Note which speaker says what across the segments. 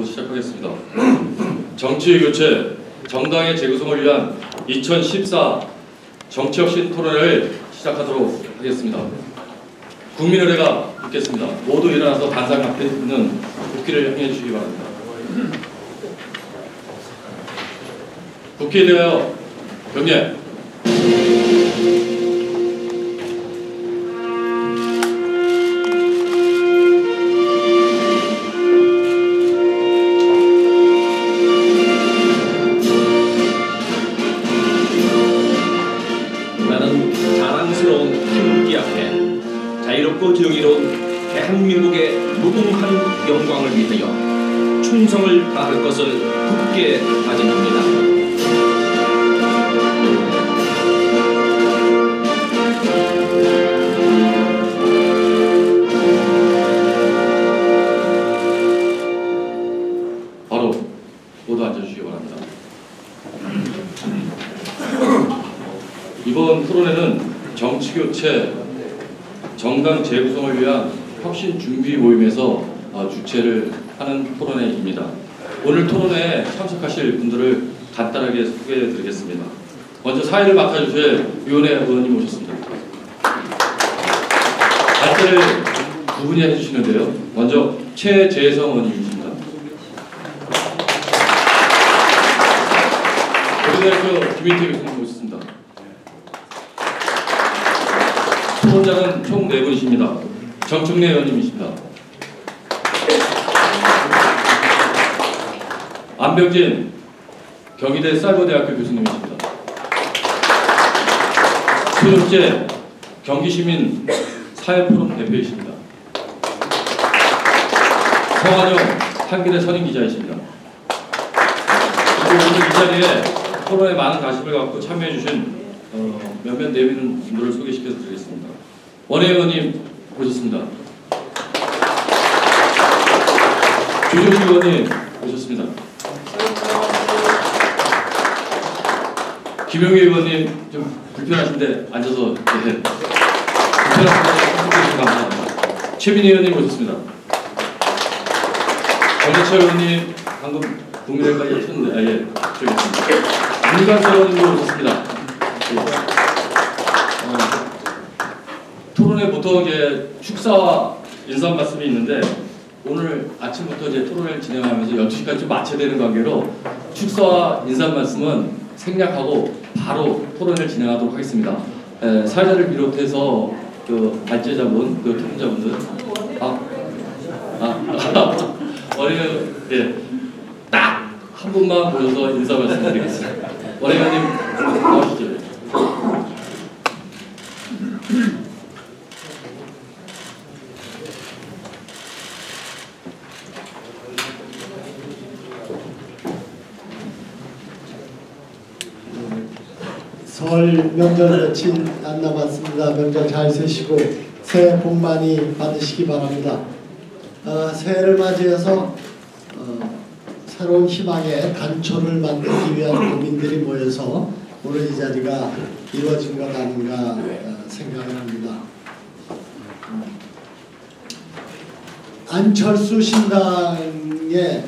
Speaker 1: 시작하겠습니다. 정치 교체, 정당의 재구성을 위한 2014 정치혁신 토론회를 시작하도록 하겠습니다. 국민의례가 있겠습니다. 모두 일어나서 단상 앞에 있는 국기를 향해 주시기 바랍니다. 국기에 대하여 경례.
Speaker 2: 정의로운 대한민국의 무궁한 영광을 위하여 충성을 다할 것을 굳게 다짐합니다.
Speaker 1: 바로 모두 앉아주시기 바랍니다. 이번 토론회는 정치교체, 정당 재구성을 위한 혁신 준비 모임에서 주최를 하는 토론회입니다. 오늘 토론회에 참석하실 분들을 간단하게 소개해 드리겠습니다. 먼저 사회를 맡아주실 위원회 의원님 오셨습니다. 발제를 두 분이 해주시는데요. 먼저 최재성 의원님이십니다. 고려대학교 김인태 교수님 오셨습니다. 토론자는 총 4분이십니다. 정청래 의원님이십니다. 안병진 경희대 사이버대학교 교수님이십니다. 소윤재 경기시민 사회포럼 대표이십니다. 성환영 한겨레 선임기자이십니다. 그리고 오늘 이 자리에 토론에 많은 관심을 갖고 참여해주신 몇몇 내미는 분들을 소개시켜 드리겠습니다. 원혜 의원님 오셨습니다. 조정식 의원님 오셨습니다. 김용희 의원님 좀 불편하신데 앉아서 불편하신데 감사합니다. 최민희 의원님 오셨습니다. 정래철 의원님 방금 국민회까지 하셨는데 저기 있습니다. 문관철 의원님도 오셨습니다. 토론회 보통 이제 축사와 인사 말씀이 있는데 오늘 아침부터 이제 토론회를 진행하면서 12시까지 좀 맞춰야 되는 관계로 축사와 인사 말씀은 생략하고 바로 토론회를 진행하도록 하겠습니다. 사회자를 비롯해서 그 발제자분, 그 토론자분들 딱 한 분만 모셔서 인사 말씀드리겠습니다. 원혜 의원님 나오시죠.
Speaker 3: 설 명절 며칠 안 남았습니다. 명절 잘 쓰시고 새해 복 많이 받으시기 바랍니다. 새해를 맞이해서 새로운 희망의 단초를 만들기 위한 국민들이 모여서 오늘 이 자리가 이루어진 것 아닌가 생각을 합니다. 안철수 신당의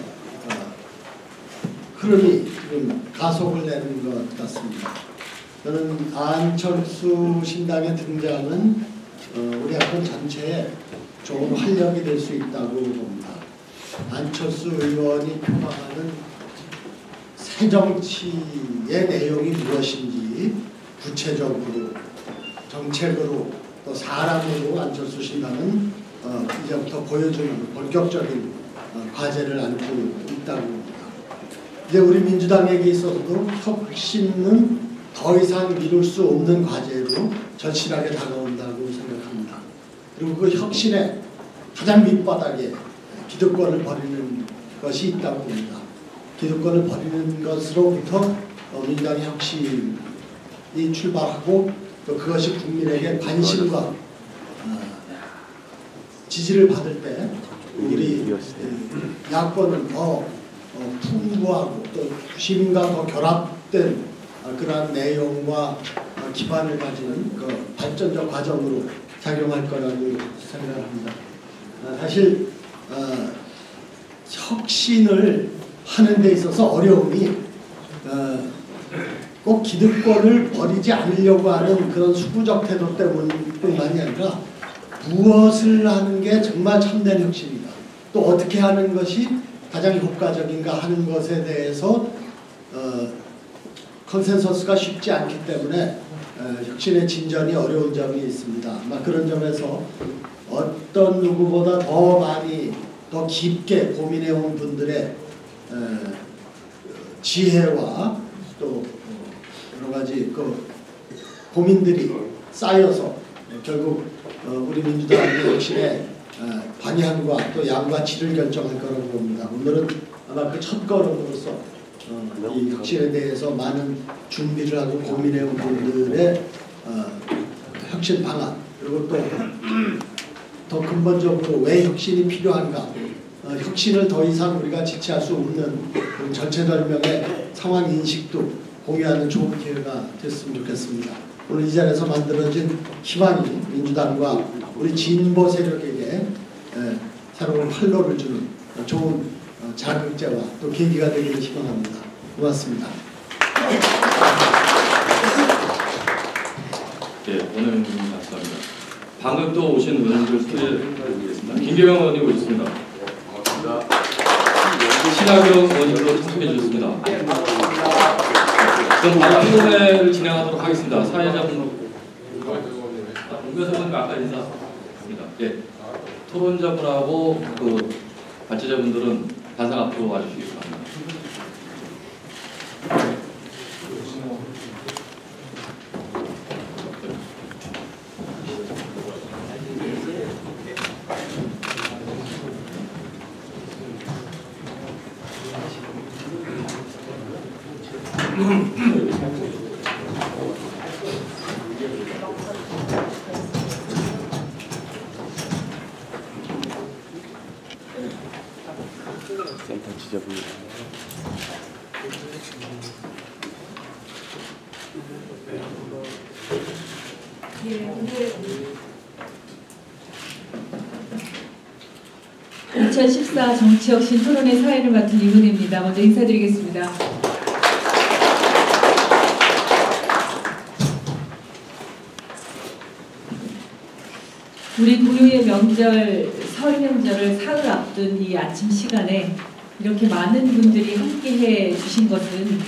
Speaker 3: 흐름이 지금 가속을 내는 것 같습니다. 저는 안철수 신당의 등장은 우리 학교 전체에 좋은 활력이 될 수 있다고 봅니다. 안철수 의원이 표방하는 새정치의 내용이 무엇인지 구체적으로 정책으로 또 사람으로 안철수 신당은 이제부터 보여주는 본격적인 과제를 안고 있다고 봅니다. 이제 우리 민주당에게 있어서도 혁신은 더 이상 미룰 수 없는 과제로 절실하게 다가온다고 생각합니다. 그리고 그 혁신의 가장 밑바닥에 기득권을 버리는 것이 있다고 봅니다. 기득권을 버리는 것으로부터 민주당의 혁신이 출발하고 또 그것이 국민에게 관심과 지지를 받을 때 우리 야권은 더 풍부하고 또 시민과 더 결합된 그러한 내용과 기반을 가진 그 발전적 과정으로 작용할 거라고 생각합니다. 사실 혁신을 하는 데 있어서 어려움이 꼭 기득권을 버리지 않으려고 하는 그런 수구적 태도 때문뿐만이 아니라 무엇을 하는 게 정말 참된 혁신이다. 또 어떻게 하는 것이 가장 효과적인가 하는 것에 대해서 컨센서스가 쉽지 않기 때문에 혁신의 진전이 어려운 점이 있습니다. 아마 그런 점에서 어떤 누구보다 더 많이 더 깊게 고민해온 분들의 지혜와 또 여러 가지 그 고민들이 쌓여서 결국 우리 민주당의 혁신의 방향과 또 양과 질을 결정할 거라고 봅니다. 오늘은 아마 그 첫 걸음으로서 이 혁신에 대해서 많은 준비를 하고 고민해온 분들의 혁신 방안 그리고 또 더 근본적으로 왜 혁신이 필요한가 혁신을 더 이상 우리가 지체할 수 없는 전체절명의 상황 인식도 공유하는 좋은 기회가 됐으면 좋겠습니다. 오늘 이 자리에서 만들어진 희망이 민주당과 우리 진보 세력에게 새로운 활로를 주는 좋은 자극제와 또 계기가 되기를 희망합니다. 고맙습니다.
Speaker 1: 네, 원장님 감사합니다. 방금 또 오신 의원님들 소개해드리겠습니다. 김계명 의원님 오셨습니다. 신하경 의원님도 참석해 주셨습니다. 그럼 바로 토론회를 진행하도록 하겠습니다. 사회자분 공교사분 아까 인사합니다. 예, 토론자분하고 그 발제자분들은 단상 앞으로 와주시기 바랍니다.
Speaker 4: 센터 지저분이다.
Speaker 5: 예, 오늘 2014 정치혁신 토론회 사회를 맡은 이문혜입니다. 먼저 인사드리겠습니다. 우리 고유의 명절 설 명절을 사흘 앞둔 이 아침 시간에 이렇게 많은 분들이 함께해 주신 것은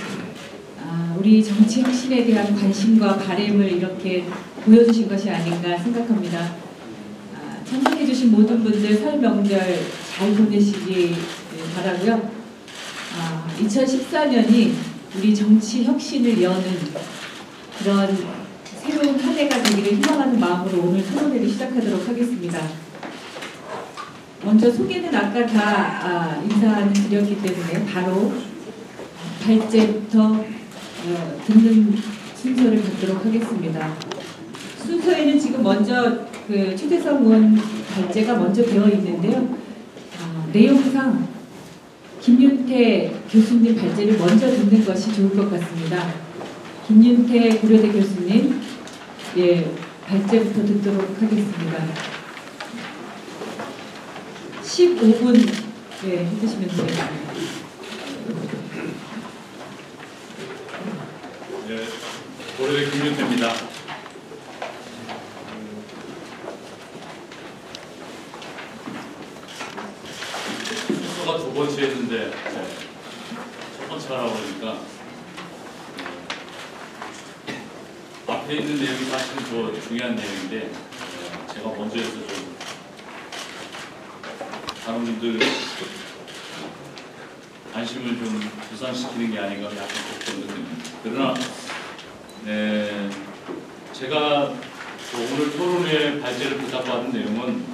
Speaker 5: 우리 정치 혁신에 대한 관심과 바램을 이렇게 보여주신 것이 아닌가 생각합니다. 참석해 주신 모든 분들 설 명절 잘 보내시기 바라고요. 2014년이 우리 정치 혁신을 여는 그런 새로운 한 해가 되기를 희망하는 마음으로 오늘 토론회를 시작하도록 하겠습니다. 먼저 소개는 아까 다 인사는 드렸기 때문에 바로 발제부터 듣는 순서를 갖도록 하겠습니다. 순서에는 지금 먼저 그 최태성 의원 발제가 먼저 되어 있는데요. 내용상 김윤태 교수님 발제를 먼저 듣는 것이 좋을 것 같습니다. 김윤태 고려대 교수님 발제부터 듣도록 하겠습니다. 15분 해주시면 되겠습니다.
Speaker 6: 네, 고려대 김윤태입니다. 수가 두 번째 했는데 첫 번째 하라고 그러니까 앞에 있는 내용이 사실은 더 중요한 내용인데 제가 먼저 해서 좀 다른 분들 관심을 좀 부산시키는 게 아닌가 약간 걱정됩니다. 그러나 제가 오늘 토론회 발제를 부탁받은 내용은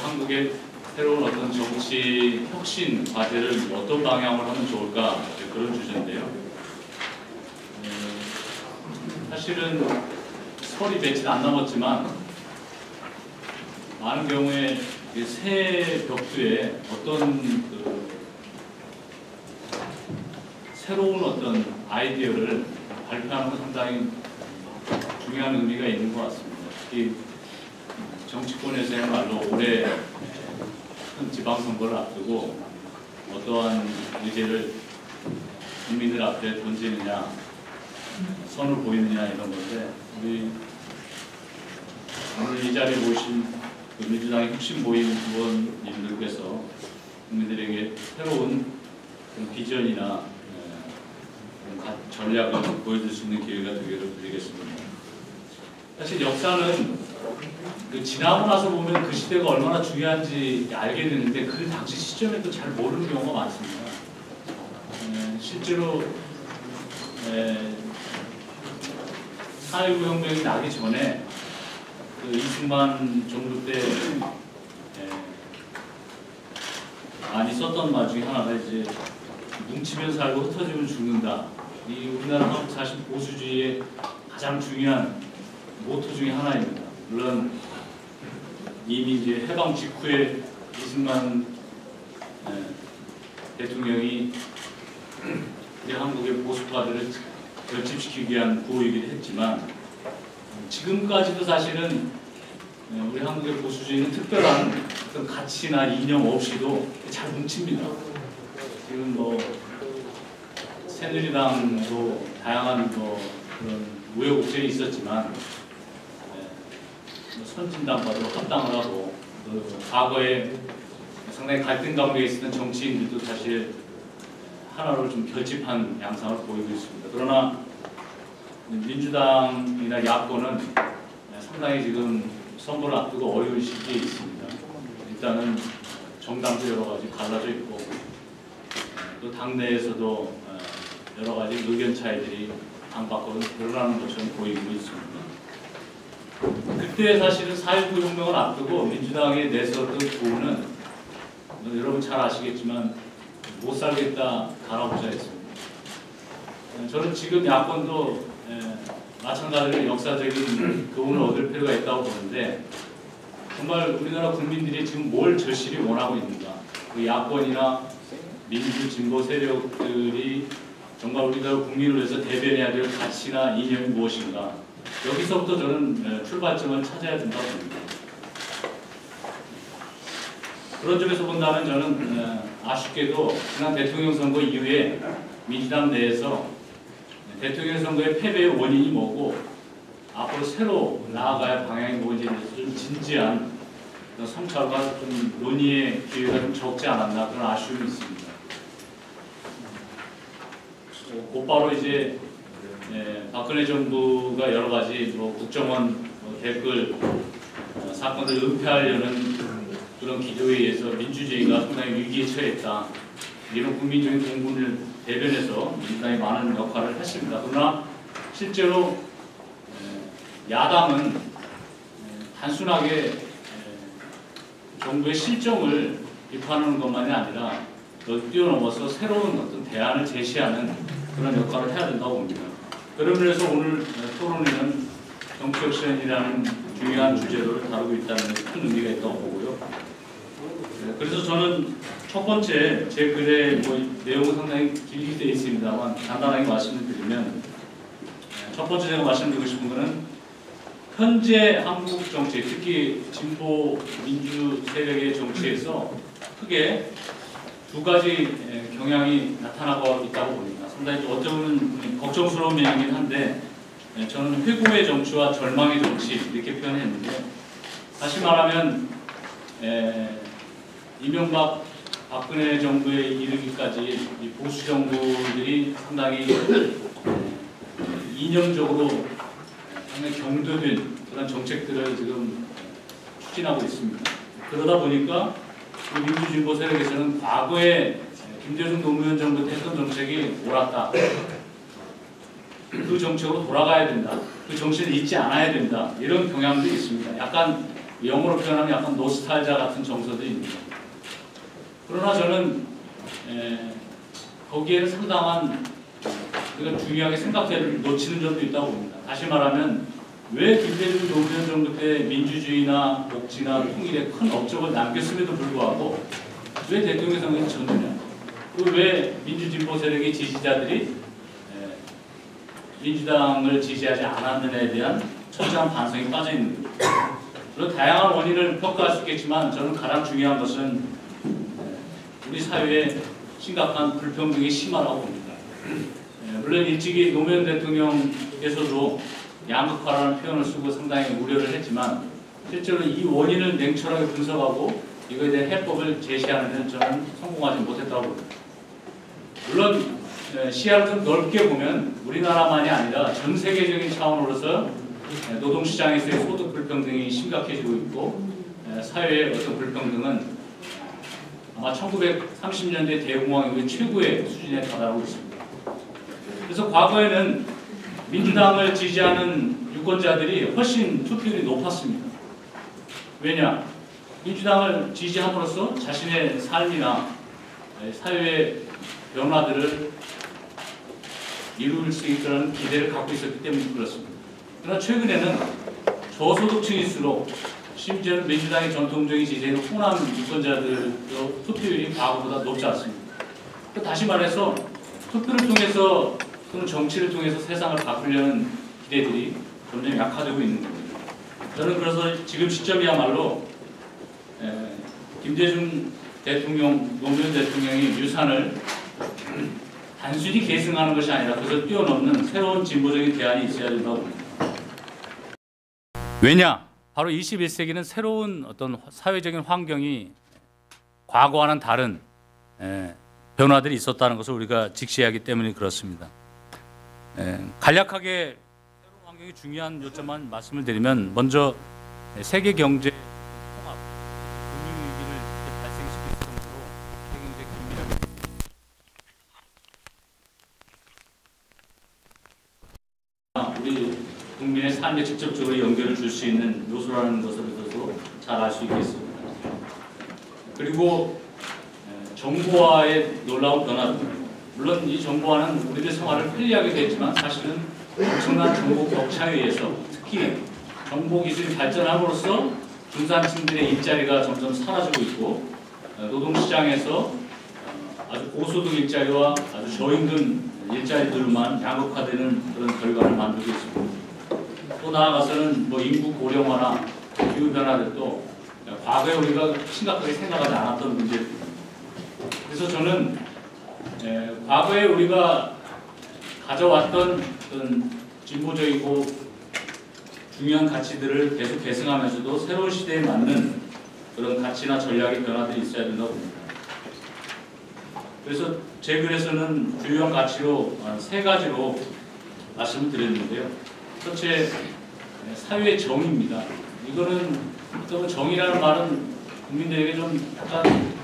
Speaker 6: 한국의 새로운 어떤 정치 혁신 과제를 어떤 방향으로 하면 좋을까 그런 주제인데요. 사실은 설이 며칠 안 남았지만 많은 경우에 새 벽두에 어떤 새로운 어떤 아이디어를 발표하는 건 상당히 중요한 의미가 있는 것 같습니다. 특히 정치권에서야말로 올해 큰 지방선거를 앞두고 어떠한 의제를 국민들 앞에 던지느냐, 선을 보이느냐 이런 건데, 우리 오늘 이 자리에 모신 민주당의 혁신 모임 의원님들께서 국민들에게 새로운 비전이나 전략을 보여줄 수 있는 기회가 되기를 드리겠습니다. 사실 역사는 지나고 나서 보면 그 시대가 얼마나 중요한지 알게 되는데 그 당시 시점에도 잘 모르는 경우가 많습니다. 실제로 4.19 혁명이 나기 전에 그 이승만 정부 때 많이 썼던 말 중에 하나가 이제 뭉치면 살고 흩어지면 죽는다. 이 우리나라 한국 사실 보수주의의 가장 중요한 모토 중에 하나입니다. 물론 이미 이제 해방 직후에 이승만 대통령이 우리 한국의 보수파들을 결집시키기 위한 구호이기도 했지만 지금까지도 사실은 우리 한국의 보수주의는 특별한 어떤 가치나 이념 없이도 잘 뭉칩니다. 지금 뭐 새누리당도 다양한 그런 우여곡절이 있었지만 선진당과도 합당을 하고 과거에 상당히 갈등 가운데 있었던 정치인들도 사실 하나로 좀 결집한 양상을 보이고 있습니다. 그러나 민주당이나 야권은 상당히 지금 선거를 앞두고 어려운 시기에 있습니다. 일단은 정당도 여러 가지 갈라져 있고 또 당내에서도 여러 가지 의견 차이들이 당 밖으로 드러나는 것처럼 보이고 있습니다. 그때 사실은 4.19 혁명을 앞두고 민주당에 내세웠던 구호는 여러분 잘 아시겠지만 못 살겠다 갈아보자 했습니다. 저는 지금 야권도 마찬가지로 역사적인 교훈을 얻을 필요가 있다고 보는데 정말 우리나라 국민들이 지금 뭘 절실히 원하고 있는가, 그 야권이나 민주 진보 세력들이 정말 우리나라 국민을 위해서 대변해야 될 가치나 이념이 무엇인가, 여기서부터 저는 출발점을 찾아야 된다고 봅니다. 그런 점에서 본다면 저는 아쉽게도 지난 대통령 선거 이후에 민주당 내에서 대통령 선거의 패배의 원인이 뭐고 앞으로 새로 나아가야 할 방향이 뭔지에 대해서 좀 진지한 성찰과 좀 논의의 기회가 좀 적지 않았나, 그런 아쉬움이 있습니다. 곧바로 이제 박근혜 정부가 여러 가지 국정원 댓글 사건을 은폐하려는 그런 기조에 의해서 민주주의가 상당히 위기에 처했다, 이런 국민적인 공분을 대변해서 민주당이 많은 역할을 했습니다. 그러나 실제로 야당은 단순하게 정부의 실정을 비판하는 것만이 아니라 뛰어넘어서 새로운 어떤 대안을 제시하는 그런 역할을 해야 된다고 봅니다. 그런 면에서 오늘 토론회는 정치혁신이라는 중요한 주제를 다루고 있다는 큰 의미가 있다고 보고요. 그래서 저는 첫 번째 제 글의 내용은 상당히 길게 되어 있습니다만 간단하게 말씀을 드리면, 첫 번째 제가 말씀드리고 싶은 것은 현재 한국 정치, 특히 진보 민주 세력의 정치에서 크게 두 가지 경향이 나타나고 있다고 봅니다. 상당히 어쩌면 걱정스러운 면이긴 한데 저는 회고의 정치와 절망의 정치 이렇게 표현했는데, 다시 말하면 이명박 박근혜 정부에 이르기까지 이 보수 정부들이 상당히 이념적으로 상당히 경도된 그런 정책들을 지금 추진하고 있습니다. 그러다 보니까 우리 민주진보 세력에서는 과거에 김대중 노무현 정부 때 했던 정책이 옳았다, 그 정책으로 돌아가야 된다, 그 정신을 잊지 않아야 된다, 이런 경향도 있습니다. 약간 영어로 표현하면 약간 노스탈자 같은 정서도 있습니다. 그러나 저는 거기에는 상당한 우리가 중요하게 생각해야 놓치는 점도 있다고 봅니다. 다시 말하면 왜 김대중 노무현 정부 때 민주주의나 복지나 통일에 큰 업적을 남겼음에도 불구하고 왜 대통령 선거에 졌느냐, 또 왜 민주진보 세력의 지지자들이 민주당을 지지하지 않았느냐에 대한 철저한 반성이 빠져 있는 겁니다. 그런 다양한 원인을 평가할 수 있겠지만 저는 가장 중요한 것은 우리 사회에 심각한 불평등이 심하다고 봅니다. 물론 일찍이 노무현 대통령께서도 양극화라는 표현을 쓰고 상당히 우려를 했지만 실제로 이 원인을 냉철하게 분석하고 이거에 대한 해법을 제시하는 데는 저는 성공하지 못했다고 봅니다. 물론 시야를 좀 넓게 보면 우리나라만이 아니라 전 세계적인 차원으로서 노동시장에서의 소득 불평등이 심각해지고 있고 사회의 어떤 불평등은 아마 1930년대 대공황 이후 최고의 수준에 달하고 있습니다. 그래서 과거에는 민주당을 지지하는 유권자들이 훨씬 투표율이 높았습니다. 왜냐? 민주당을 지지함으로써 자신의 삶이나 사회의 변화들을 이룰 수 있다는 기대를 갖고 있었기 때문에 그렇습니다. 그러나 최근에는 저소득층일수록 심지어는 민주당의 전통적인 지지인 호남 유권자들도 투표율이 과거보다 높지 않습니다. 다시 말해서 투표를 통해서 또는 정치를 통해서 세상을 바꾸려는 기대들이 점점 약화되고 있는 겁니다. 저는 그래서 지금 시점이야말로 김대중 대통령, 노무현 대통령이 유산을 단순히 계승하는 것이 아니라 그것을 뛰어넘는 새로운 진보적인 대안이 있어야 된다고 봅니다. 왜냐? 바로 21세기는 새로운 어떤 사회적인 환경이 과거와는 다른 변화들이 있었다는 것을 우리가 직시해야 하기 때문에 그렇습니다. 간략하게 새로운 환경이 중요한 요점만 말씀을 드리면 먼저 세계 경제 통합, 금융위기를 발생시킬 정도로 세계 경제 긴밀하게 우리 국민의 삶에 직접적으로 연결을 줄 수 있는 요소라는 것을 잘 알 수 있겠습니다. 그리고 정보화의 놀라운 변화도 물론 이 정보화는 우리들 생활을 편리하게 했지만 사실은 엄청난 정보 격차에 의해서 특히 정보 기술이 발전함으로써 중산층들의 일자리가 점점 사라지고 있고 노동시장에서 아주 고소득 일자리와 아주 저임금 일자리들만 양극화되는 그런 결과를 만들고 있습니다. 또 나아가서는 뭐 인구 고령화나 기후 변화들도 과거에 우리가 심각하게 생각하지 않았던 문제입니다. 그래서 저는 과거에 우리가 가져왔던 어떤 진보적이고 중요한 가치들을 계속 계승하면서도 새로운 시대에 맞는 그런 가치나 전략의 변화들이 있어야 된다고 봅니다. 그래서 제 글에서는 주요한 가치로 세 가지로 말씀을 드렸는데요. 첫째, 사회의 정의입니다. 이거는 또 정의라는 말은 국민들에게 좀 약간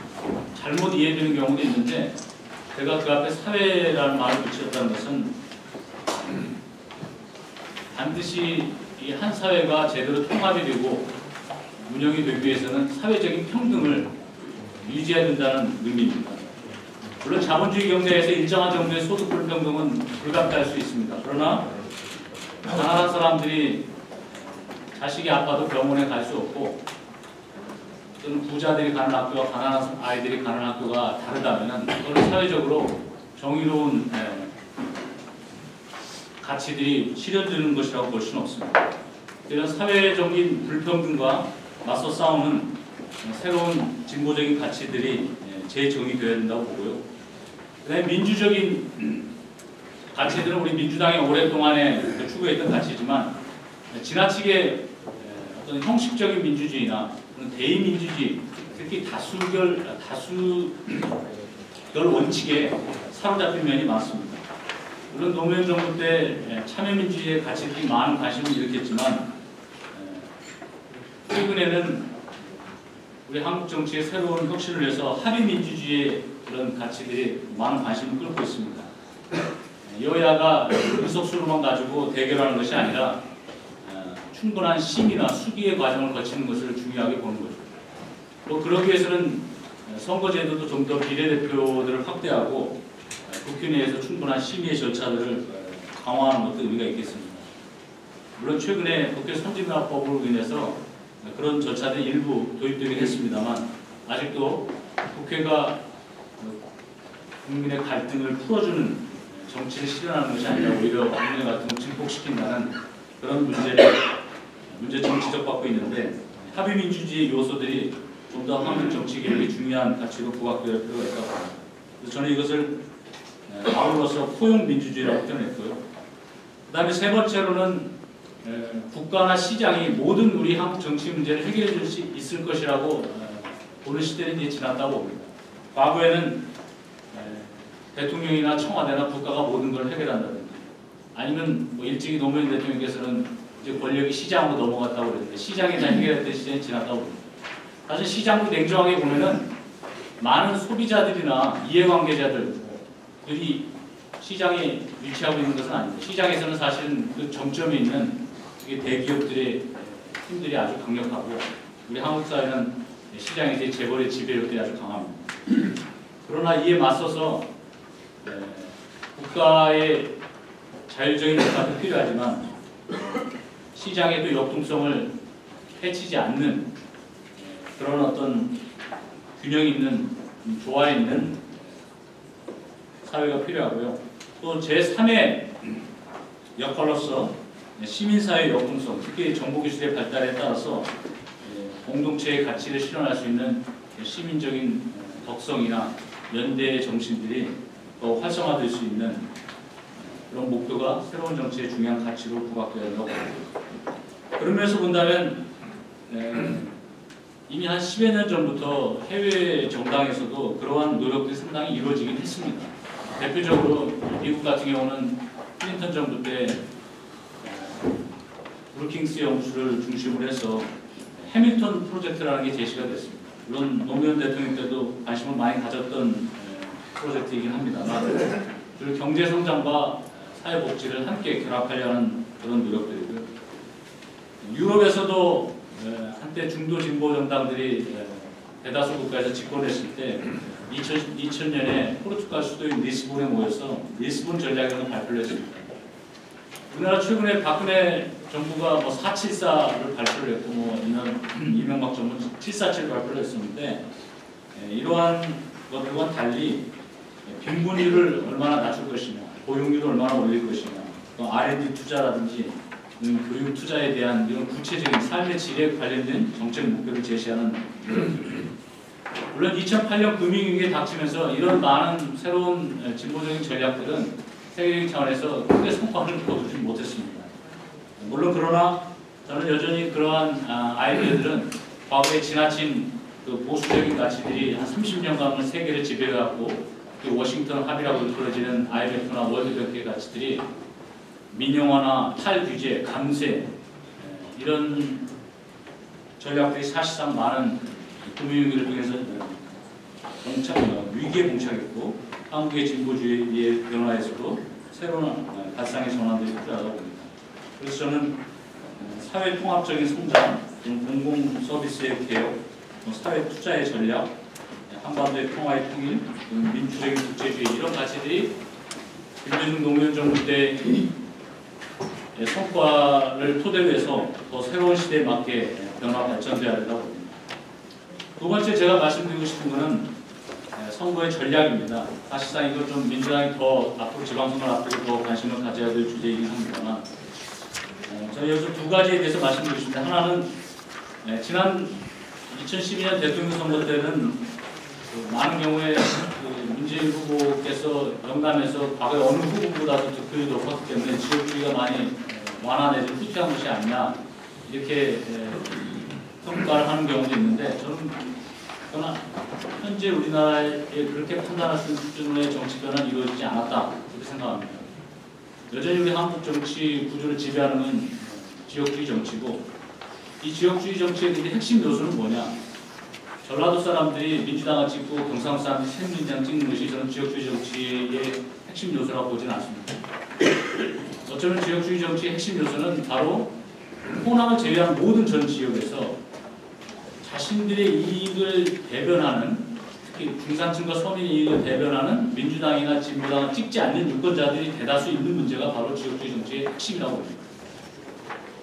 Speaker 6: 잘못 이해되는 경우도 있는데 제가 그 앞에 사회라는 말을 붙였다는 것은 반드시 이 한 사회가 제대로 통합이 되고 운영이 되기 위해서는 사회적인 평등을 유지해야 된다는 의미입니다. 물론 자본주의 경제에서 일정한 정도의 소득 불평등은 불가피할 수 있습니다. 그러나 가난한 사람들이 자식이 아파도 병원에 갈 수 없고 또는 부자들이 가는 학교와 가난한 아이들이 가는 학교가 다르다면 그건 사회적으로 정의로운 가치들이 실현되는 것이라고 볼 수는 없습니다. 이런 사회적인 불평등과 맞서 싸우는 새로운 진보적인 가치들이 재정의되어야 된다고 보고요. 그다음에 민주적인 가치들은 우리 민주당이 오랫동안에 추구했던 가치지만 지나치게 어떤 형식적인 민주주의나 대의민주주의, 특히 다수결 원칙에 사로잡힌 면이 많습니다. 물론 노무현 정부 때 참여민주주의의 가치들이 많은 관심을 일으켰지만 최근에는 우리 한국 정치의 새로운 혁신을 위해서 합의민주주의의 그런 가치들이 많은 관심을 끌고 있습니다. 여야가 의석수로만 가지고 대결하는 것이 아니라 충분한 심의나 수기의 과정을 거치는 것을 중요하게 보는 거죠. 또 그러기 위해서는 선거제도도 좀 더 비례대표들을 확대하고 국회 내에서 충분한 심의의 절차들을 강화하는 것도 의미가 있겠습니다. 물론 최근에 국회 선진화법으로 인해서 그런 절차들이 일부 도입되긴 했습니다만 아직도 국회가 국민의 갈등을 풀어주는 정치를 실현하는 것이 아니라 오히려 국민의 갈등을 증폭시킨다는 그런 문제 정치적 받고 있는데 합의민주주의 요소들이 좀 더 한국 정치 개혁이 중요한 가치로 부각될 필요가 있다고 봅니다. 그래서 저는 이것을 아울러서 포용 민주주의라고 표현했고요. 그 다음에 세 번째로는 국가나 시장이 모든 우리 한국 정치 문제를 해결해 줄 수 있을 것이라고 보는 시대는 이제 지났다고 봅니다. 과거에는 대통령이나 청와대나 국가가 모든 걸 해결한다든지 아니면 뭐 일찍이 노무현 대통령께서는 이제 권력이 시장으로 넘어갔다고 그랬는데 시장이 다 해결했던 시대는 지났다고 봅니다. 사실 시장도 냉정하게 보면은 많은 소비자들이나 이해관계자들이 시장에 위치하고 있는 것은 아닙니다. 시장에서는 사실은 그 정점에 있는 대기업들의 힘들이 아주 강력하고 우리 한국 사회는 시장에서의 재벌의 지배력들이 아주 강합니다. 그러나 이에 맞서서 국가의 자율적인 역할도 필요하지만 시장에도 역동성을 해치지 않는 그런 어떤 균형 있는 조화 있는 사회가 필요하고요. 또 제3의 역할로서 시민사회 역동성, 특히 정보기술의 발달에 따라서 공동체의 가치를 실현할 수 있는 시민적인 덕성이나 연대의 정신들이 더 활성화될 수 있는 그런 목표가 새로운 정치의 중요한 가치로 부각되어야 한다고 봅니다. 그런 면에서 본다면 이미 한 10여 년 전부터 해외 정당에서도 그러한 노력들이 상당히 이루어지긴 했습니다. 대표적으로 미국 같은 경우는 클린턴 정부 때 브루킹스 연구소를 중심으로 해서 해밀턴 프로젝트라는 게 제시가 됐습니다. 물론 노무현 대통령 때도 관심을 많이 가졌던 프로젝트이긴 합니다만 그리고 경제성장과 사회복지를 함께 결합하려는 그런 노력들이고요. 유럽에서도 한때 중도 진보 정당들이 대다수 국가에서 집권했을 때 2000년에 포르투갈 수도인 리스본에 모여서 리스본 전략이라는 발표를 했습니다. 우리나라 최근에 박근혜 정부가 474를 발표를 했고 이명박 정부 747을 발표를 했었는데 이러한 것들과 달리 빈곤율을 얼마나 낮출 것이냐, 고용률을 얼마나 올릴 것이냐, 또 R&D 투자라든지 교육 투자에 대한 이런 구체적인 삶의 질에 관련된 정책 목표를 제시하는 물론 2008년 금융위기에 닥치면서 이런 많은 새로운 진보적인 전략들은 세계적인 차원에서 크게 성과를 거두지 못했습니다. 물론 그러나 저는 여전히 그러한 아이디어들은 과거에 지나친 그 보수적인 가치들이 한 30년간 세계를 지배해왔고 그 워싱턴 합의라고 불러지는 IMF나 월드뱅크의 가치들이 민영화나 탈규제, 감세 이런 전략들이 사실상 많은 금융위기를 통해서 위기에 봉착했고 한국의 진보주의의 변화에서도 새로운 발상의 전환들이 필요하다고 봅니다. 그래서 저는 사회 통합적인 성장, 공공 서비스의 개혁, 사회 투자의 전략, 한반도의 평화의 통일, 민주적인 국제주의 이런 가치들이 김대중 노무현 정부 때 성과를 토대로 해서 더 새로운 시대에 맞게 변화 발전되어야 된다고 봅니다. 두 번째 제가 말씀드리고 싶은 것은 선거의 전략입니다. 사실상 이거 좀 민주당이 더 앞으로 지방선거를 앞두고 더 관심을 가져야 될 주제이긴 합니다만 저는 여기서 두 가지에 대해서 말씀드리고 싶습니다. 하나는 지난 2012년 대통령 선거 때는 많은 경우에 문재인 후보께서 영남에서 과거에 어느 후보보다도 득표율이 높았기 때문에 지역주의가 많이 완화 내지 후퇴한 것이 아니냐 이렇게 평가를 하는 경우도 있는데 저는 현재 우리나라에 그렇게 판단할 수 있는 수준의 정치 변화는 이루어지지 않았다 그렇게 생각합니다. 여전히 우리 한국 정치 구조를 지배하는 건 지역주의 정치고 이 지역주의 정치의 핵심 요소는 뭐냐? 전라도 사람들이 민주당을 찍고 경상도 사람들이 새누리당 찍는 것이 저는 지역주의 정치의 핵심 요소라고 보지는 않습니다. 어쩌면 지역주의 정치의 핵심 요소는 바로 호남을 제외한 모든 전 지역에서 자신들의 이익을 대변하는 특히 중산층과 서민의 이익을 대변하는 민주당이나 진보당을 찍지 않는 유권자들이 대다수 있는 문제가 바로 지역주의 정치의 핵심이라고 봅니다.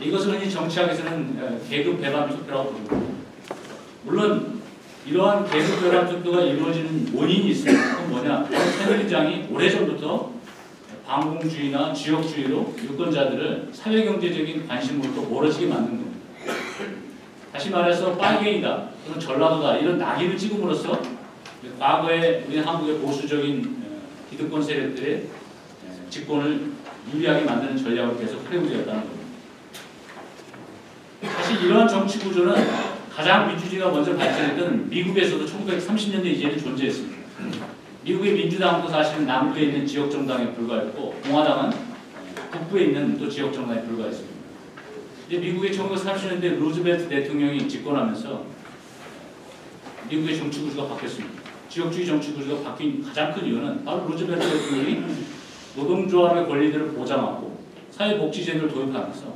Speaker 6: 이것을 흔히 정치학에서는 계급 배반 투표라고 부릅니다. 물론 이러한 계급 배반 투표가 이루어지는 원인이 있습니다. 그건 뭐냐? 새누리당이 오래전부터 반공주의나 지역주의로 유권자들을 사회경제적인 관심으로부터 멀어지게 만든 겁니다. 다시 말해서 빨갱이다 또는 전라도다 이런 낙인을 찍음으로써 과거에 우리 한국의 보수적인 기득권 세력들의 집권을 유리하게 만드는 전략을 계속 활용되었다는 겁니다. 사실 이러한 정치 구조는 가장 민주주의가 먼저 발전했던 미국에서도 1930년대 이전에 존재했습니다. 미국의 민주당도 사실은 남부에 있는 지역 정당에 불과했고 공화당은 북부에 있는 또 지역 정당에 불과했습니다. 이제 미국의 1930년대 루즈벨트 대통령이 집권하면서 미국의 정치 구조가 바뀌었습니다. 지역주의 정치 구조가 바뀐 가장 큰 이유는 바로 루즈벨트 대통령이 노동조합의 권리들을 보장하고 사회복지제도를 도입하면서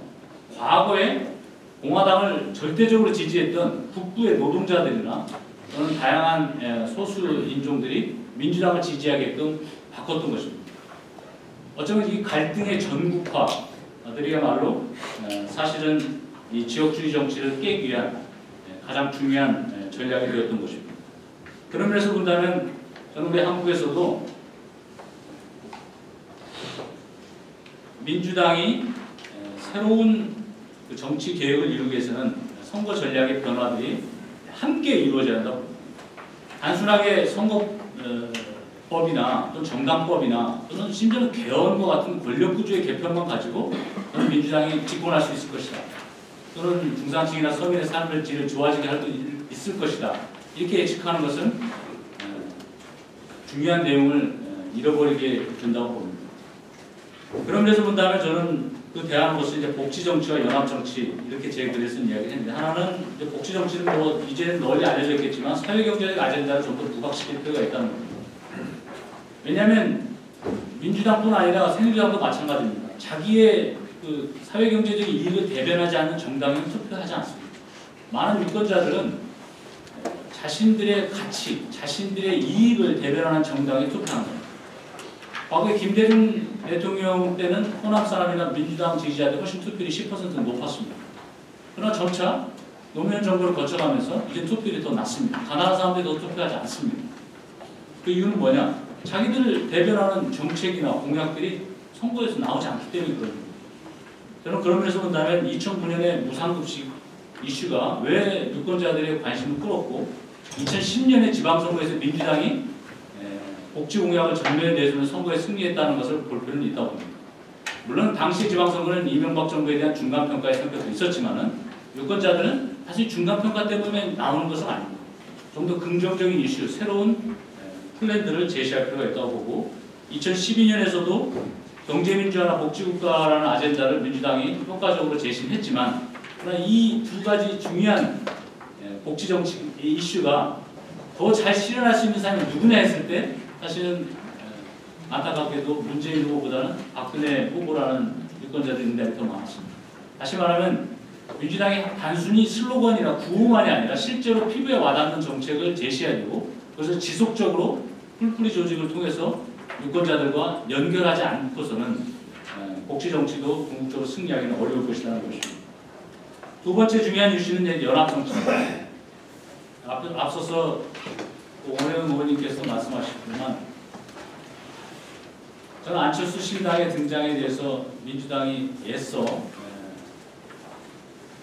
Speaker 6: 과거에 공화당을 절대적으로 지지했던 북부의 노동자들이나 또는 다양한 소수 인종들이 민주당을 지지하게끔 바꿨던 것입니다. 어쩌면 이 갈등의 전국화들이야말로 사실은 이 지역주의 정치를 깨기 위한 가장 중요한 전략이 되었던 것입니다. 그런 면에서 본다면 저는 우리 한국에서도 민주당이 새로운 그 정치 개혁을 이루기 위해서는 선거 전략의 변화들이 함께 이루어져야 한다고 봅니다. 단순하게 선거법이나 또 정당법이나 또는 심지어는 개헌과 같은 권력 구조의 개편만 가지고 저는 민주당이 집권할 수 있을 것이다. 또는 중산층이나 서민의 삶을 질을 좋아지게 할 수 있을 것이다. 이렇게 예측하는 것은 중요한 내용을 잃어버리게 된다고 봅니다. 그런 면에서 본다면 저는 그 대안으로서 이제 복지 정치와 연합 정치 이렇게 제 글에서 이야기를 했는데 하나는 이제 복지 정치는 뭐 이제는 널리 알려져 있겠지만 사회 경제적 아젠다를 좀 더 부각시킬 필요가 있다는 겁니다. 왜냐하면 민주당뿐 아니라 새누리당도 마찬가지입니다. 자기의 그 사회 경제적 이익을 대변하지 않는 정당에는 투표하지 않습니다. 많은 유권자들은 자신들의 가치, 자신들의 이익을 대변하는 정당에 투표하는 겁니다. 과거에 김대중 대통령 때는 호남 사람이나 민주당 지지자들 훨씬 투표율이 10% 높았습니다. 그러나 점차 노무현 정부를 거쳐가면서 이제 투표율이 더 낮습니다. 가난한 사람들이 더 투표하지 않습니다. 그 이유는 뭐냐? 자기들을 대변하는 정책이나 공약들이 선거에서 나오지 않기 때문에 그럽니다. 저는 그런 면에서 본다면 2009년에 무상급식 이슈가 왜 유권자들의 관심을 끌었고 2010년에 지방선거에서 민주당이 복지 공약을 전면에 내세우는 선거에 승리했다는 것을 볼 필요는 있다고 봅니다. 물론 당시 지방선거는 이명박 정부에 대한 중간평가의 성격도 있었지만은 유권자들은 사실 중간평가 때문에 나오는 것은 아닙니다. 좀 더 긍정적인 이슈, 새로운 플랜들을 제시할 필요가 있다고 보고 2012년에서도 경제민주화나 복지국가라는 아젠다를 민주당이 효과적으로 제시했지만 그러나 이 두 가지 중요한 복지정치 이슈가 더 잘 실현할 수 있는 사람이 누구냐 했을 때 사실은 안타깝게도 문재인 후보보다는 박근혜 후보라는 유권자들이 응답이 더 많았습니다. 다시 말하면 민주당이 단순히 슬로건이나 구호만이 아니라 실제로 피부에 와닿는 정책을 제시해야 되고 그것을 지속적으로 뿔뿔이 조직을 통해서 유권자들과 연결하지 않고서는 복지정치도 궁극적으로 승리하기는 어려울 것이라는 것입니다. 두 번째 중요한 이슈는 연합정치입니다. 앞서서 오해은 의원님께서 말씀하셨지만 저는 안철수 신당의 등장에 대해서 민주당이 애써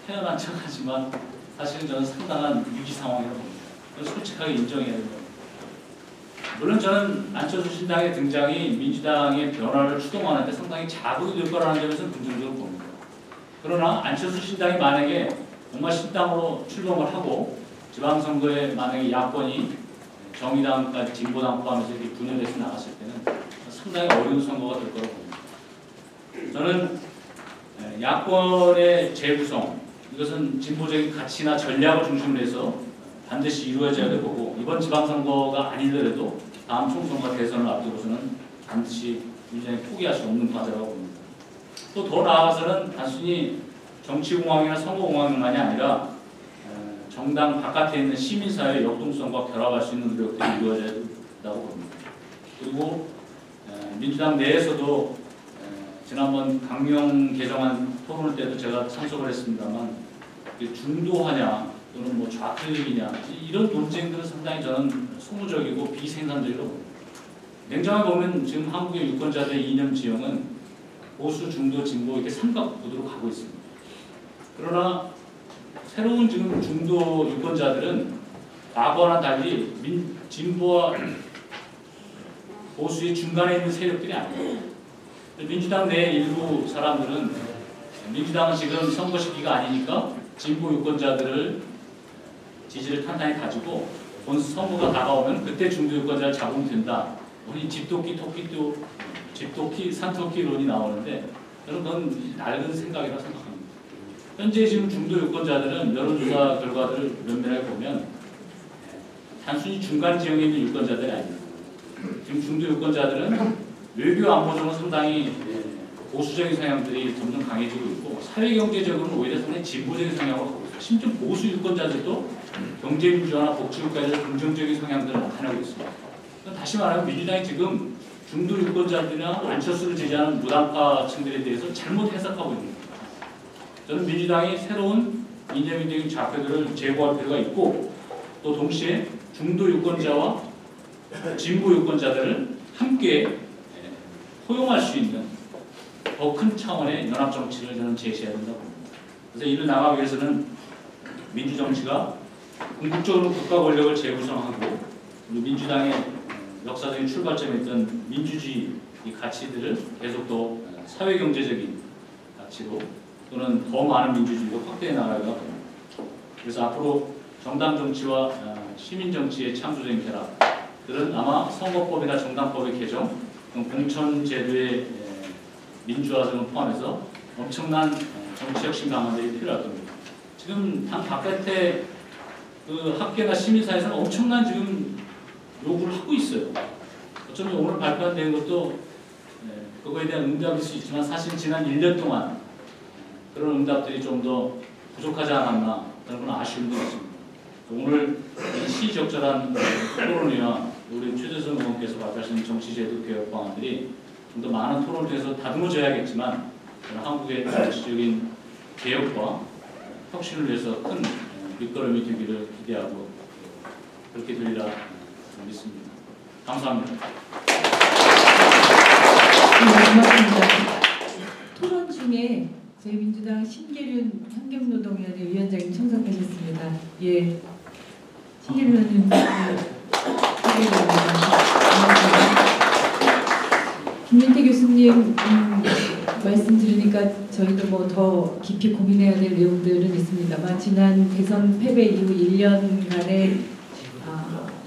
Speaker 6: 태어난 척하지만 사실은 저는 상당한 위기 상황이라고 봅니다. 그걸 솔직하게 인정해야 됩니다. 물론 저는 안철수 신당의 등장이 민주당의 변화를 추동하는 데 상당히 자극이 될 거라는 점에서 긍정적으로 봅니다. 그러나 안철수 신당이 만약에 정말 신당으로 출범을 하고 지방선거에 만약에 야권이 정의당까지 진보당 포함해서 이렇게 분열해서 나갔을 때는 상당히 어려운 선거가 될 거라고 봅니다. 저는 야권의 재구성 이것은 진보적인 가치나 전략을 중심으로 해서 반드시 이루어져야 될 거고 이번 지방선거가 아니더라도 다음 총선과 대선을 앞두고서는 반드시 민주당이 포기할 수 없는 과제라고 봅니다. 또 더 나아가서는 단순히 정치공학이나 선거공학만이 아니라 정당 바깥에 있는 시민사회의 역동성과 결합할 수 있는 노력들이 이루어져야 된다고 봅니다. 그리고 민주당 내에서도 지난번 강령 개정안 토론 때도 제가 참석을 했습니다만 중도하냐 또는 뭐 좌클릭이냐 이런 논쟁들은 상당히 저는 소모적이고 비생산적이라고 봅니다. 냉정하게 보면 지금 한국의 유권자들의 이념 지형은 보수, 중도, 진보 이렇게 삼각구도로 가고 있습니다. 그러나 새로운 지금 중도 유권자들은 과거와는 달리 진보와 보수의 중간에 있는 세력들이 아니에요. 민주당 내 일부 사람들은 민주당은 지금 선거 시기가 아니니까 진보 유권자들을 지지를 탄탄히 가지고 본 선거가 다가오면 그때 중도 유권자를 잡으면 된다. 우리 집토끼, 산토끼론이 나오는데 저는 그건 낡은 생각이라고 생각합니다. 현재 지금 중도 유권자들은 여론조사 결과들을 면밀하게 보면 단순히 중간 지역에 있는 유권자들이 아닙니다. 지금 중도 유권자들은 외교 안보적으로 상당히 보수적인 성향들이 점점 강해지고 있고 사회경제적으로는 오히려 상당히 진보적인 성향으로 가고 있습니다. 심지어 보수 유권자들도 경제민주화나 복지국가에 대해서 긍정적인 성향들을 나타내고 있습니다. 다시 말하면 민주당이 지금 중도 유권자들이나 안철수를 지지하는 무당파층들에 대해서 잘못 해석하고 있는 겁니다. 저는 민주당이 새로운 이념적인 좌표들을 제고할 필요가 있고 또 동시에 중도 유권자와 진보 유권자들을 함께 포용할 수 있는 더 큰 차원의 연합 정치를 저는 제시해야 된다고 봅니다. 그래서 이를 나가기 위해서는 민주정치가 궁극적으로 국가 권력을 재구성하고 민주당의 역사적인 출발점이었던 민주주의 이 가치들을 계속 더 사회경제적인 가치로 또는 더 많은 민주주의로 확대해 나가야 합니다. 그래서 앞으로 정당 정치와 시민 정치의 창조적인 결합들은 아마 선거법이나 정당법의 개정, 공천 제도의 민주화 등을 포함해서 엄청난 정치적 신강화들이 필요할 겁니다. 지금 당 바깥에 그 학계나 시민사회에서는 엄청난 지금 요구를 하고 있어요. 어쩌면 오늘 발표된 것도 그거에 대한 응답일 수 있지만 사실 지난 1년 동안 그런 응답들이 좀 더 부족하지 않았나 그런 아쉬움도 있습니다. 오늘 이 시적절한 토론이나 우리 최재성 의원께서 발표하신 정치제도 개혁 방안들이 좀 더 많은 토론을 통해서 다듬어져야겠지만 한국의 정치적인 개혁과 혁신을 위해서 큰 밑거름이 되기를 기대하고 그렇게 되리라 믿습니다. 감사합니다.
Speaker 5: 고맙습니다. 토론 중에 저희 민주당 신계륜 환경노동위원회 위원장님 참석하셨습니다. 예, 신계륜 의원님 김민태 교수님 말씀 들으니까 저희도 뭐 더 깊이 고민해야 될 내용들은 있습니다만 지난 대선 패배 이후 1년간의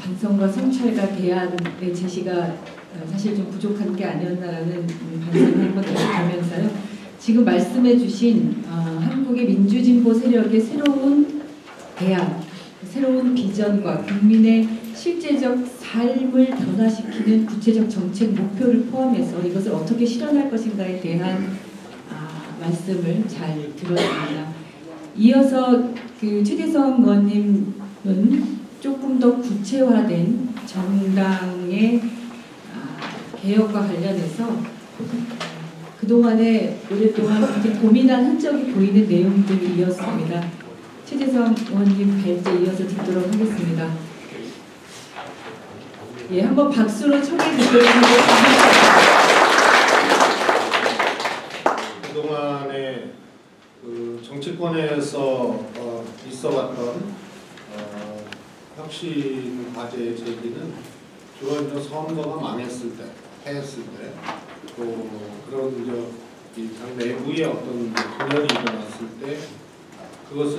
Speaker 5: 반성과 성찰과 대안의 제시가 사실 좀 부족한 게 아니었나라는 반성을 한번 계속하면서요. 지금 말씀해주신 한국의 민주진보 세력의 새로운 대안, 새로운 비전과 국민의 실제적 삶을 변화시키는 구체적 정책 목표를 포함해서 이것을 어떻게 실현할 것인가에 대한 말씀을 잘 들었습니다. 이어서 그 최재성 의원님은 조금 더 구체화된 정당의 개혁과 관련해서 그동안에 오랫동안 고민한 흔적이 보이는 내용들이었습니다. 최재성 의원님 발제 이어서 듣도록 하겠습니다. 예, 한번 박수로 청해 듣도록 하겠습니다.
Speaker 7: 그동안에 그 정치권에서 있어왔던 혁신 과제의 제기는 주로 이제 선거가 망했을 때, 패했을 때, 또 그런 이 당 내부의 어떤 분열이 일어났을 때 그것을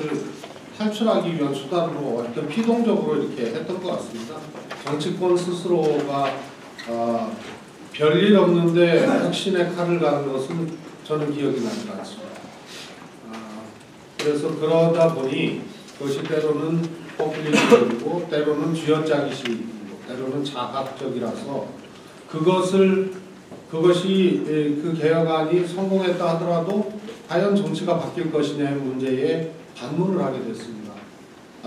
Speaker 7: 탈출하기 위한 수단으로 어떤 피동적으로 이렇게 했던 것 같습니다. 정치권 스스로가 별일 없는데 혁신의 칼을 가는 것은 저는 기억이 나지 않습니다. 그래서 그러다 보니 그것이 때로는 포퓰리즘이고 때로는 쥐어짜기식이고 때로는 자각적이라서 그것이 그 개혁안이 성공했다 하더라도 과연 정치가 바뀔 것이냐의 문제에 반문을 하게 됐습니다.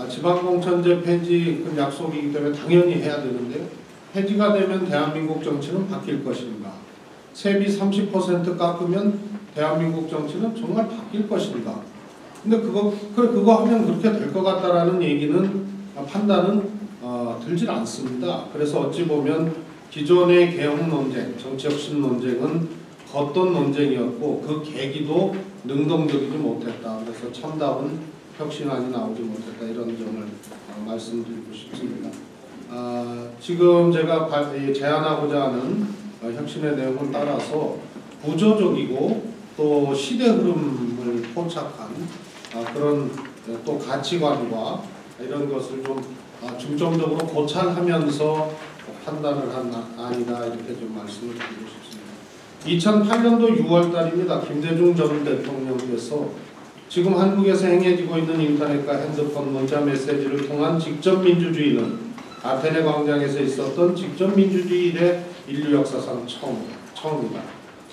Speaker 7: 지방공천제 폐지 그 약속이기 때문에 당연히 해야 되는데요. 폐지가 되면 대한민국 정치는 바뀔 것인가? 세비 30% 깎으면 대한민국 정치는 정말 바뀔 것인가? 근데 그거 하면 그렇게 될 것 같다라는 얘기는 판단은 들질 않습니다. 그래서 어찌 보면 기존의 개혁 논쟁, 정치혁신 논쟁은 겉돈 논쟁이었고 그 계기도 능동적이지 못했다. 그래서 참답은 혁신안이 나오지 못했다 이런 점을 말씀드리고 싶습니다. 지금 제가 제안하고자 하는 혁신의 내용을 따라서 구조적이고 또 시대 흐름을 포착한 그런 또 가치관과 이런 것을 좀 중점적으로 고찰하면서 판단을 한 안이다 이렇게 좀 말씀을 드리고 싶습니다. 2008년도 6월달입니다. 김대중 전 대통령께서 지금 한국에서 행해지고 있는 인터넷과 핸드폰 문자 메시지를 통한 직접민주주의는 아테네 광장에서 있었던 직접민주주의 이래 인류 역사상 처음이다.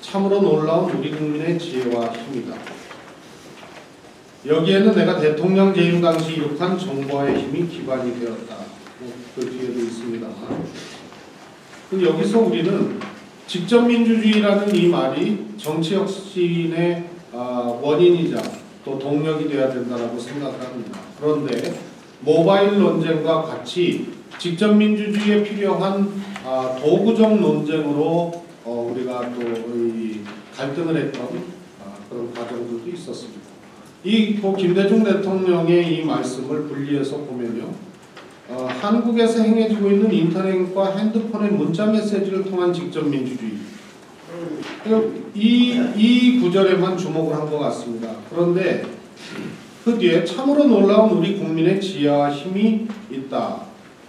Speaker 7: 참으로 놀라운 우리 국민의 지혜와 힘이다. 여기에는 내가 대통령 재임 당시 이룩한 정보의 힘이 기반이 되었다. 그 뒤에도 있습니다만 여기서 우리는 직접민주주의라는 이 말이 정치 혁신의 원인이자 또 동력이 되어야 된다고 생각합니다. 그런데 모바일 논쟁과 같이 직접민주주의에 필요한 도구적 논쟁으로 우리가 또 이 갈등을 했던 그런 과정들도 있었습니다. 또 김대중 대통령의 이 말씀을 분리해서 보면요, 한국에서 행해지고 있는 인터넷과 핸드폰의 문자 메시지를 통한 직접민주주의, 이 구절에만 주목을 한 것 같습니다. 그런데 그 뒤에 참으로 놀라운 우리 국민의 지혜와 힘이 있다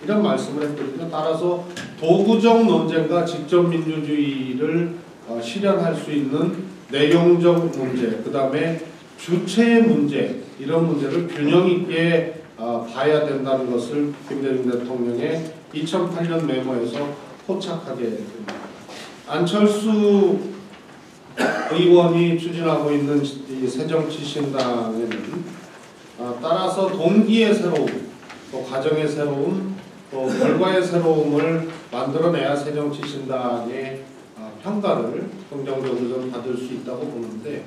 Speaker 7: 이런 말씀을 했거든요. 따라서 도구적 논쟁과 직접민주주의를 실현할 수 있는 내용적 문제, 그 다음에 주체의 문제, 이런 문제를 균형 있게 봐야 된다는 것을 김대중 대통령의 2008년 메모에서 포착하게 됩니다. 안철수 의원이 추진하고 있는 이 새정치신당에는 따라서 동기의 새로움, 또 가정의 새로움, 또 결과의 새로움을 만들어내야 새정치신당의 평가를 긍정적으로 좀 받을 수 있다고 보는데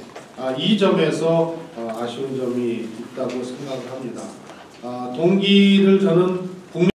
Speaker 7: 이 점에서 아쉬운 점이 있다고 생각을 합니다. 동기를 저는